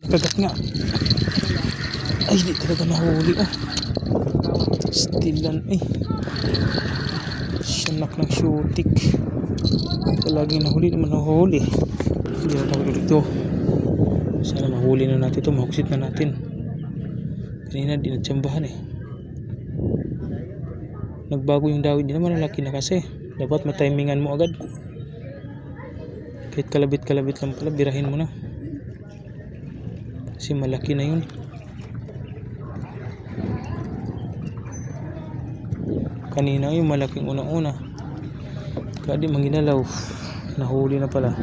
Kagat nga. Ay, di talaga nahuli. Stilan. Ay, siyanak ng shootik. Palaging nahuli naman nahuli. Hindi na tayo ulit ito. Sana mahuli na natin ito. Mahuksit na natin. Kanina di natsambahan Nagbago yung dawit. Hindi naman lalaki na kasi. Dapat matimingan mo agad. Kahit kalabit-kalabit lang pala, birahin mo na. Kasi malaki na yun. Kanina yung malaking unang-una. Kaya di manginalaw. Nahuli na pala.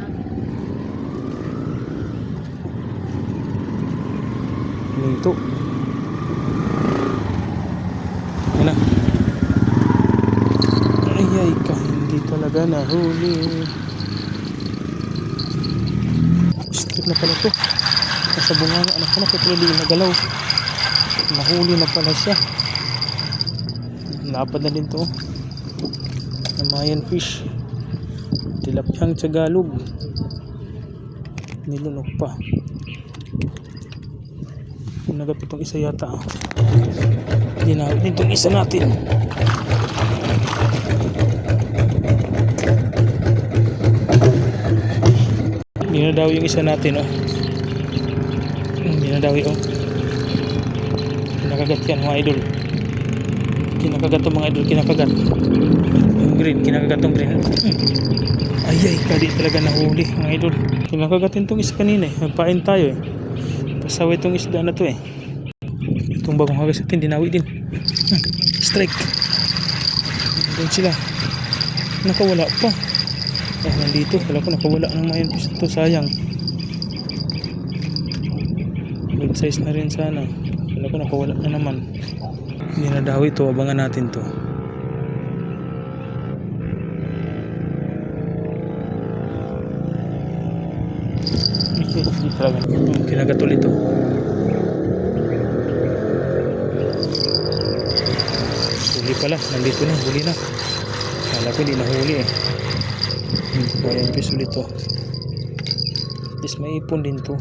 Ito. Yan na. Ay ka, hindi talaga nahuli. Strip na pala to. Nasa bunga nga anak ko na kaya di nagalaw. Nahuli na pala siya. Lapad na din to. Namayan fish. Tilapyang Tagalog. Nilunok pa. Nagat itong isa yata. Ginawin din itong isa natin. Hindi na daw yung isa natin Hindi na daw kinakagat yan mga idol. Kinakagat itong mga idol. Kinakagat yung green. Kinakagat itong green. Ay kadi talaga nahuli mga idol. Kinakagatin itong isa kanina Magpain tayo Pasaway itong isda na to Itong bagong hagas natin dinawi din. Strike. Doon sila. Nakawala pa. Nandito. Wala ko nakawala ng mayan fish na to. Sayang. Good size na rin sana. Wala ko nakawala na naman. Hindi na daw ito. Abangan natin to. Hindi talaga. Kinagat ulit ito. Huli pala. Nandito na. Huli na. Kala ko hindi na huli Ayan fish ulit to. Is may ipon din to.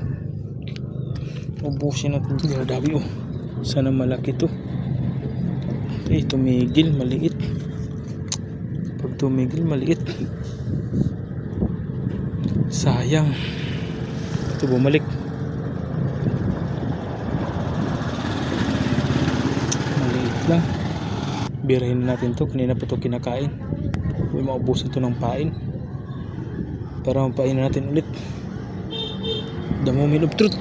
Ubusin natin ito. Dami Sana malaki to. Tumigil. Maliit. Pag tumigil maliit. Sayang. Ito bumalik. Maliit lang. Birahin natin to. Kanina pa to kinakain. May maubusan to ng pain. Para mapain natin ulit. The moment of truth.